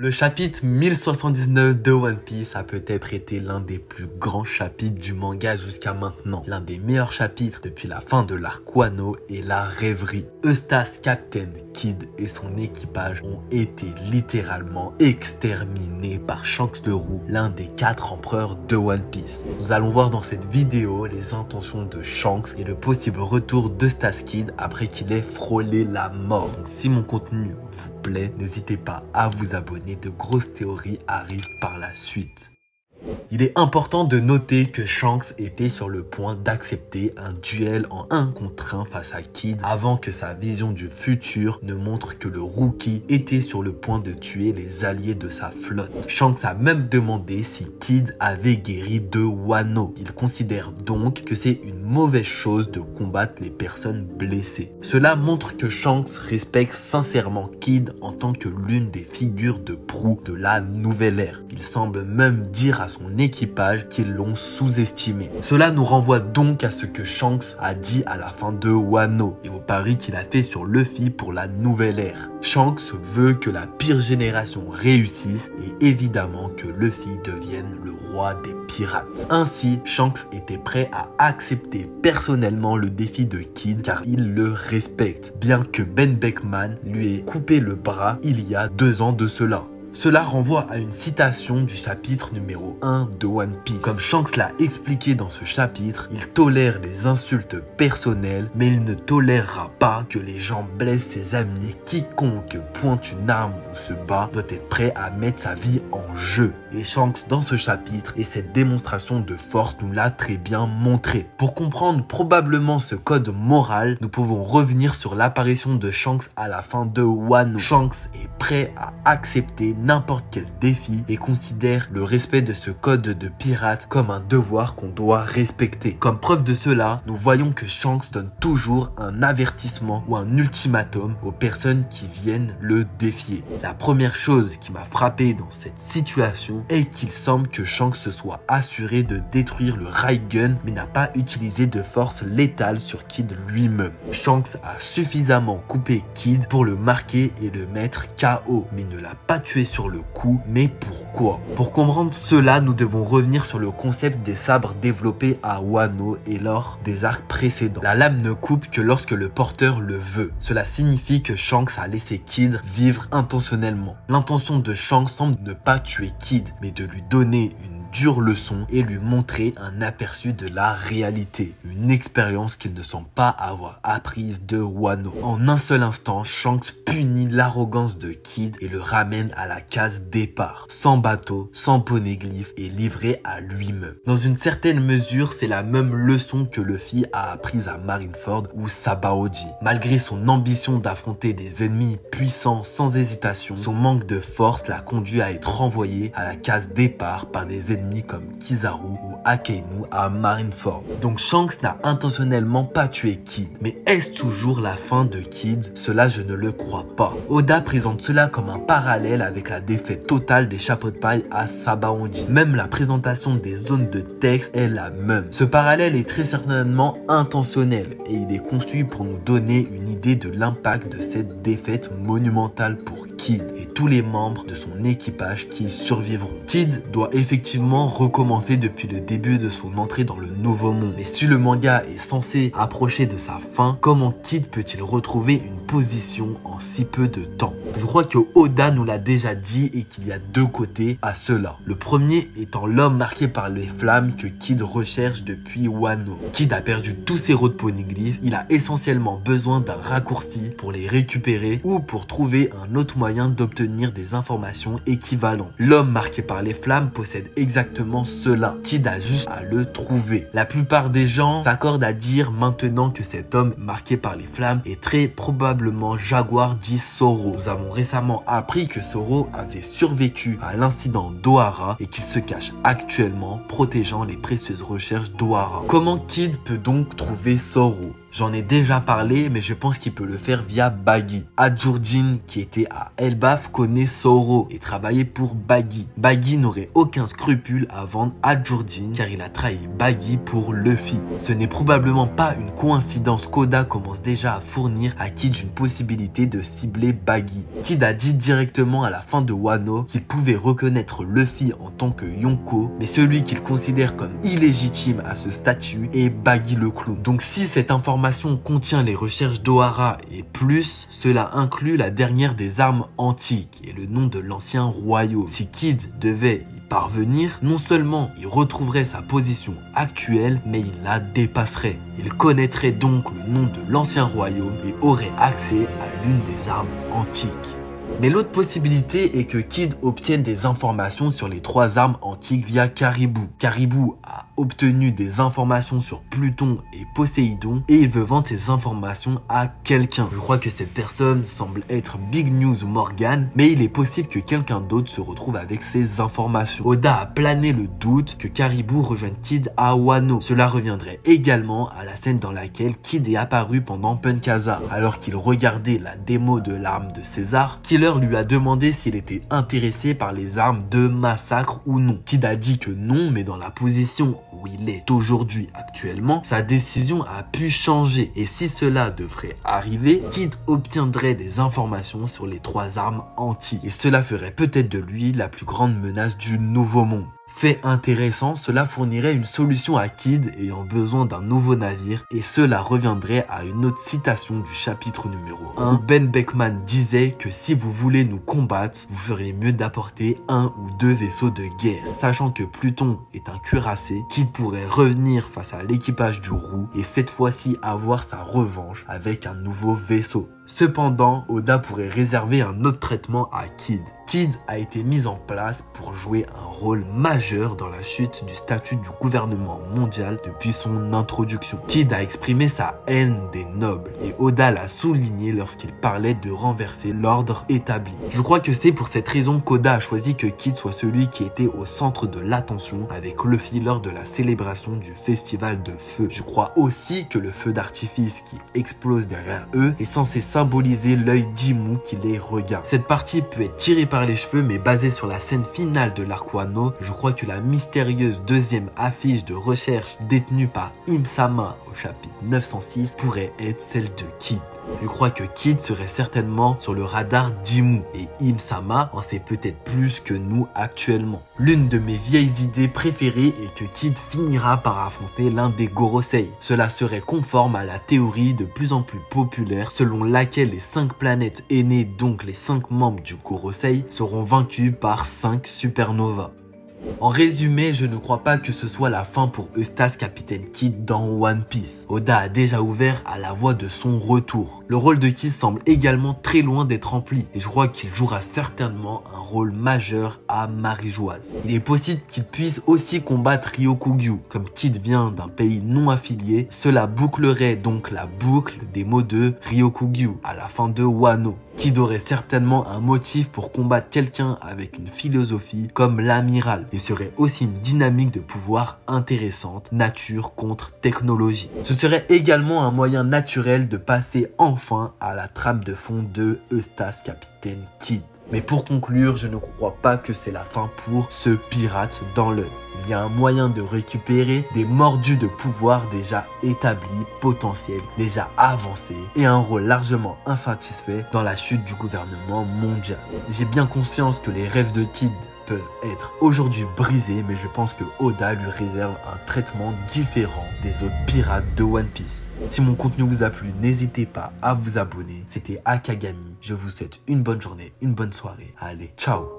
Le chapitre 1079 de One Piece a peut-être été l'un des plus grands chapitres du manga jusqu'à maintenant. L'un des meilleurs chapitres depuis la fin de l'arc Wano et la rêverie. Eustace, Captain Kidd et son équipage ont été littéralement exterminés par Shanks le Roux, l'un des 4 empereurs de One Piece. Nous allons voir dans cette vidéo les intentions de Shanks et le possible retour d'Eustace Kidd après qu'il ait frôlé la mort. Donc si mon contenu vous plaît, n'hésitez pas à vous abonner. De grosses théories arrivent par la suite. Il est important de noter que Shanks était sur le point d'accepter un duel en 1 contre 1 face à Kidd avant que sa vision du futur ne montre que le Rookie était sur le point de tuer les alliés de sa flotte. Shanks a même demandé si Kidd avait guéri de Wano. Il considère donc que c'est une mauvaise chose de combattre les personnes blessées. Cela montre que Shanks respecte sincèrement Kidd en tant que l'une des figures de proue de la nouvelle ère. Il semble même dire à son équipage qu'ils l'ont sous-estimé. Cela nous renvoie donc à ce que Shanks a dit à la fin de Wano et au pari qu'il a fait sur Luffy pour la nouvelle ère. Shanks veut que la pire génération réussisse et évidemment que Luffy devienne le roi des pirates. Ainsi, Shanks était prêt à accepter personnellement le défi de Kidd car il le respecte, bien que Ben Beckman lui ait coupé le bras il y a 2 ans de cela. Cela renvoie à une citation du chapitre numéro 1 de One Piece. Comme Shanks l'a expliqué dans ce chapitre, il tolère les insultes personnelles, mais il ne tolérera pas que les gens blessent ses amis. Quiconque pointe une arme ou se bat doit être prêt à mettre sa vie en jeu. Et Shanks dans ce chapitre et cette démonstration de force nous l'a très bien montré. Pour comprendre probablement ce code moral, nous pouvons revenir sur l'apparition de Shanks à la fin de Wano. Shanks est prêt à accepter n'importe quel défi et considère le respect de ce code de pirate comme un devoir qu'on doit respecter. Comme preuve de cela, nous voyons que Shanks donne toujours un avertissement ou un ultimatum aux personnes qui viennent le défier. La première chose qui m'a frappé dans cette situation est qu'il semble que Shanks se soit assuré de détruire le Railgun mais n'a pas utilisé de force létale sur Kidd lui-même. Shanks a suffisamment coupé Kidd pour le marquer et le mettre KO mais ne l'a pas tué sur le coup. Mais pourquoi? Pour comprendre cela, nous devons revenir sur le concept des sabres développés à Wano et lors des arcs précédents. La lame ne coupe que lorsque le porteur le veut. Cela signifie que Shanks a laissé Kidd vivre intentionnellement. L'intention de Shanks semble ne pas tuer Kidd, mais de lui donner une dure leçon et lui montrer un aperçu de la réalité. Une expérience qu'il ne semble pas avoir apprise de Wano. En un seul instant, Shanks punit l'arrogance de Kidd et le ramène à la case départ. Sans bateau, sans poneglyphe et livré à lui-même. Dans une certaine mesure, c'est la même leçon que Luffy a apprise à Marineford ou Sabaody. Malgré son ambition d'affronter des ennemis puissants sans hésitation, son manque de force l'a conduit à être renvoyé à la case départ par des ennemis comme Kizaru ou Akainu à Marineford. Donc Shanks n'a intentionnellement pas tué Kidd. Mais est-ce toujours la fin de Kidd? Cela je ne le crois pas. Oda présente cela comme un parallèle avec la défaite totale des chapeaux de paille à Sabaody. Même la présentation des zones de texte est la même. Ce parallèle est très certainement intentionnel et il est conçu pour nous donner une idée de l'impact de cette défaite monumentale pour Kidd et tous les membres de son équipage qui survivront. Kidd doit effectivement recommencer depuis le début de son entrée dans le nouveau monde. Mais si le manga est censé approcher de sa fin, comment Kidd peut-il retrouver une position en si peu de temps? Je crois que Oda nous l'a déjà dit et qu'il y a 2 côtés à cela. Le premier étant l'homme marqué par les flammes que Kidd recherche depuis Wano. Kidd a perdu tous ses rots de poneglyphes, il a essentiellement besoin d'un raccourci pour les récupérer ou pour trouver un autre moyen d'obtenir des informations équivalentes. L'homme marqué par les flammes possède exactement cela. Kidd a juste à le trouver. La plupart des gens s'accordent à dire maintenant que cet homme marqué par les flammes est très probablement Jaguar dit Zoro. Nous avons récemment appris que Zoro avait survécu à l'incident d'Ohara et qu'il se cache actuellement protégeant les précieuses recherches d'Ohara. Comment Kidd peut donc trouver Zoro? J'en ai déjà parlé, mais je pense qu'il peut le faire via Baggy. Adjurdin, qui était à Elbaf, connaît Zoro et travaillait pour Baggy. Baggy n'aurait aucun scrupule à vendre Adjurdin car il a trahi Baggy pour Luffy. Ce n'est probablement pas une coïncidence qu'Oda commence déjà à fournir à Kid une possibilité de cibler Baggy. Kid a dit directement à la fin de Wano qu'il pouvait reconnaître Luffy en tant que Yonko, mais celui qu'il considère comme illégitime à ce statut est Baggy le clown. Donc si cette information contient les recherches d'Ohara et plus, cela inclut la dernière des armes antiques et le nom de l'ancien royaume. Si Kid devait y parvenir, non seulement il retrouverait sa position actuelle, mais il la dépasserait. Il connaîtrait donc le nom de l'ancien royaume et aurait accès à l'une des armes antiques. Mais l'autre possibilité est que Kid obtienne des informations sur les 3 armes antiques via Caribou. Caribou a obtenu des informations sur Pluton et Poséidon et il veut vendre ces informations à quelqu'un. Je crois que cette personne semble être Big News Morgan, mais il est possible que quelqu'un d'autre se retrouve avec ces informations. Oda a plané le doute que Caribou rejoigne Kid à Wano. Cela reviendrait également à la scène dans laquelle Kid est apparu pendant Punkaza, alors qu'il regardait la démo de l'arme de César. Killer lui a demandé s'il était intéressé par les armes de massacre ou non. Kid a dit que non, mais dans la position où il est aujourd'hui actuellement, sa décision a pu changer. Et si cela devrait arriver, Kid obtiendrait des informations sur les 3 armes antiques. Et cela ferait peut-être de lui la plus grande menace du nouveau monde. Fait intéressant, cela fournirait une solution à Kid ayant besoin d'un nouveau navire et cela reviendrait à une autre citation du chapitre numéro 1 où Ben Beckman disait que si vous voulez nous combattre, vous feriez mieux d'apporter 1 ou 2 vaisseaux de guerre. Sachant que Pluton est un cuirassé, Kid pourrait revenir face à l'équipage du Roux et cette fois-ci avoir sa revanche avec un nouveau vaisseau. Cependant, Oda pourrait réserver un autre traitement à Kid. Kid a été mis en place pour jouer un rôle majeur dans la chute du statut du gouvernement mondial depuis son introduction. Kid a exprimé sa haine des nobles et Oda l'a souligné lorsqu'il parlait de renverser l'ordre établi. Je crois que c'est pour cette raison qu'Oda a choisi que Kid soit celui qui était au centre de l'attention avec Luffy lors de la célébration du festival de feu. Je crois aussi que le feu d'artifice qui explose derrière eux est censé symboliser l'œil d'Imu qui les regarde. Cette partie peut être tirée par les cheveux mais basée sur la scène finale de l'arc Wano, je crois que la mystérieuse deuxième affiche de recherche détenue par Im-sama au chapitre 906 pourrait être celle de Kid. Je crois que Kid serait certainement sur le radar d'Imu et Im-sama en sait peut-être plus que nous actuellement. L'une de mes vieilles idées préférées est que Kid finira par affronter l'un des Gorosei. Cela serait conforme à la théorie de plus en plus populaire selon laquelle les 5 planètes aînées, donc les 5 membres du Gorosei, seront vaincus par 5 supernovas. En résumé, je ne crois pas que ce soit la fin pour Eustace Capitaine Kid dans One Piece. Oda a déjà ouvert à la voie de son retour. Le rôle de Kid semble également très loin d'être rempli et je crois qu'il jouera certainement un rôle majeur à Marijoise. Il est possible qu'il puisse aussi combattre Ryokugyu. Comme Kid vient d'un pays non affilié, cela bouclerait donc la boucle des mots de Ryokugyu à la fin de Wano. Kid aurait certainement un motif pour combattre quelqu'un avec une philosophie comme l'amiral et serait aussi une dynamique de pouvoir intéressante, nature contre technologie. Ce serait également un moyen naturel de passer enfin à la trame de fond de Eustace Capitaine Kid. Mais pour conclure, je ne crois pas que c'est la fin pour ce pirate dans l'œil. Il y a un moyen de récupérer des mordus de pouvoir déjà établis, potentiels, déjà avancés et un rôle largement insatisfait dans la chute du gouvernement mondial. J'ai bien conscience que les rêves de Kid peuvent être aujourd'hui brisés, mais je pense que Oda lui réserve un traitement différent des autres pirates de One Piece. Si mon contenu vous a plu, n'hésitez pas à vous abonner. C'était Akagami, je vous souhaite une bonne journée, une bonne soirée. Allez, ciao!